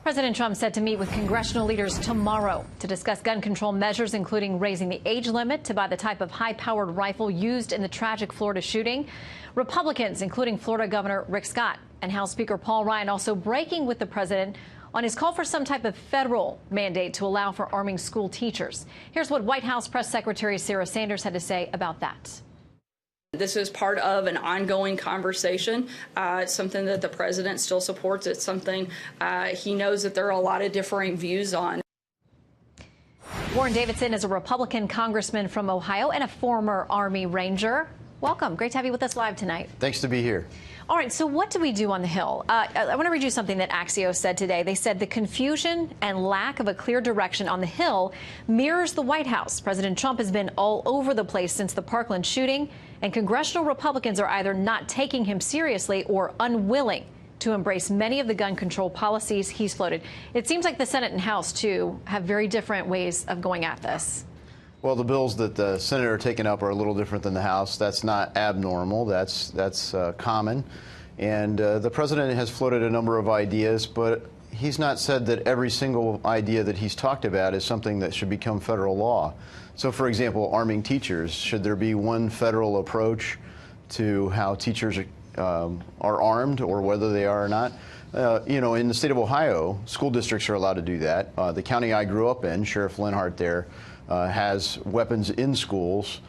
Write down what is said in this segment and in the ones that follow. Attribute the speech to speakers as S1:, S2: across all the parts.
S1: President Trump set to meet with congressional leaders tomorrow to discuss gun control measures, including raising the age limit to buy the type of high-powered rifle used in the tragic Florida shooting. Republicans, including Florida Governor Rick Scott and House Speaker Paul Ryan, also breaking with the president on his call for some type of federal mandate to allow for arming school teachers. Here's what White House Press Secretary Sarah Sanders had to say about that.
S2: This is part of an ongoing conversation. It's something that the president still supports. It's something he knows that there are a lot of differing views on.
S1: Warren Davidson is a Republican congressman from Ohio and a former Army Ranger. Welcome. Great to have you with us live tonight.
S3: Thanks to be here.
S1: All right, so what do we do on the Hill? I want to read you something that Axios said today. They said the confusion and lack of a clear direction on the Hill mirrors the White House. President Trump has been all over the place since the Parkland shooting, and congressional Republicans are either not taking him seriously or unwilling to embrace many of the gun control policies he's floated. It seems like the Senate and House, too, have very different ways of going at this.
S3: Well, the bills that the Senate are taking up are a little different than the House. That's not abnormal. That's common. And the president has floated a number of ideas, but he's not said that every single idea that he's talked about is something that should become federal law. So, for example, arming teachers. Should there be one federal approach to how teachers are armed, or whether they are or not? You know, in the state of Ohio, school districts are allowed to do that. The county I grew up in, Sheriff Linhart there, has weapons in schools.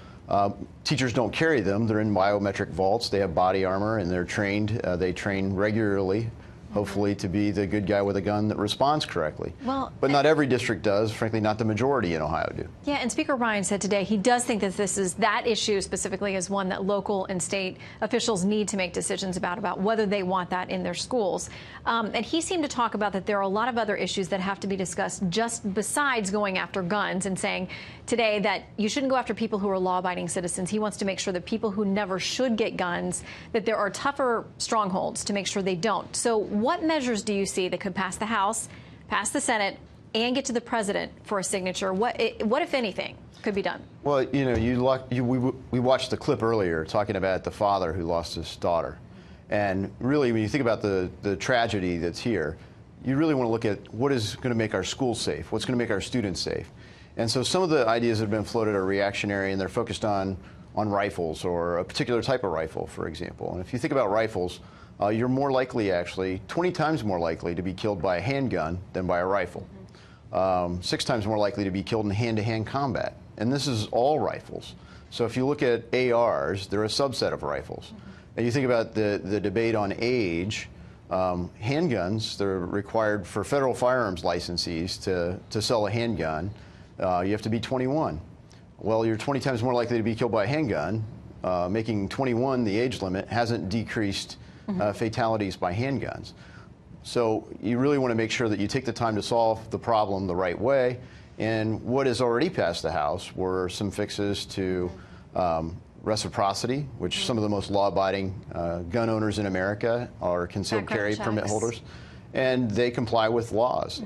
S3: Teachers don't carry them. They're in biometric vaults. They have body armor, and they're trained. They train regularly, hopefully, to be the good guy with a gun that responds correctly. Well, but not every district does. Frankly, not the majority in Ohio do. Yeah, and Speaker Ryan said today he does think that that issue specifically is one that local and state officials need to make decisions about whether they want that in their schools. And he seemed to talk about that there are a lot of other issues that have to be discussed just besides going after guns, and saying today that you shouldn't go after people who are law-abiding citizens. He wants to make sure that people who never should get guns, that there are tougher strongholds to make sure they don't. So what measures do you see that could pass the House, pass the Senate, and get to the president for a signature? What if anything, could be done? Well, you know, we watched the clip earlier talking about the father who lost his daughter. And really, when you think about the tragedy that's here, you really want to look at what is going to make our schools safe, what's going to make our students safe. And so some of the ideas that have been floated are reactionary, and they're focused on rifles, or a particular type of rifle, for example. And if you think about rifles, you're more likely, actually, 20 times more likely to be killed by a handgun than by a rifle. 6 times more likely to be killed in hand-to-hand combat. And this is all rifles. So if you look at ARs, they're a subset of rifles. And you think about the debate on age, handguns, they're required for federal firearms licensees to sell a handgun. You have to be 21. Well, you're 20 times more likely to be killed by a handgun. Making 21 the age limit hasn't decreased fatalities by handguns. So you really want to make sure that you take the time to solve the problem the right way. And what has already passed the House were some fixes to reciprocity, which some of the most law-abiding gun owners in America are concealed carry permit holders, and they comply with laws.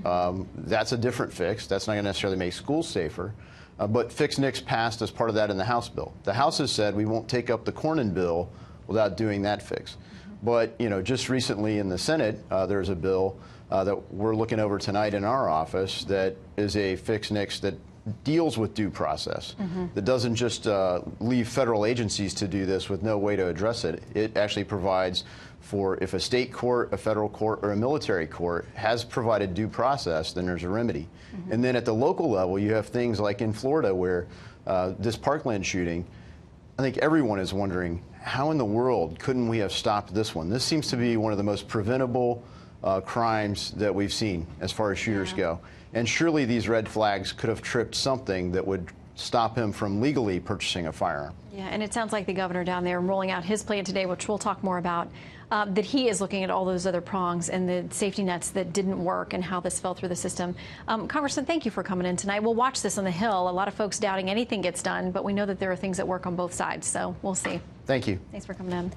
S3: That's a different fix. That's not going to necessarily make schools safer, but Fix NICS passed as part of that in the House bill. The House has said we won't take up the Cornyn bill without doing that fix. But, you know, just recently in the Senate, there's a bill that we're looking over tonight in our office that is a Fix NICS that deals with due process, that doesn't just leave federal agencies to do this with no way to address it. It actually provides for, if a state court, a federal court, or a military court has provided due process, then there's a remedy. And then at the local level, you have things like in Florida where this Parkland shooting, I think everyone is wondering, how in the world couldn't we have stopped this one? This seems to be one of the most preventable crimes that we've seen as far as shooters go. And surely these red flags could have tripped something that would stop him from legally purchasing a firearm. Yeah, and it sounds like the governor down there rolling out his plan today, which we'll talk more about, that he is looking at all those other prongs and the safety nets that didn't work and how this fell through the system. Congressman, thank you for coming in tonight. We'll watch this on the Hill. A lot of folks doubting anything gets done, but we know that there are things that work on both sides, so we'll see. Thank you. Thanks for coming in.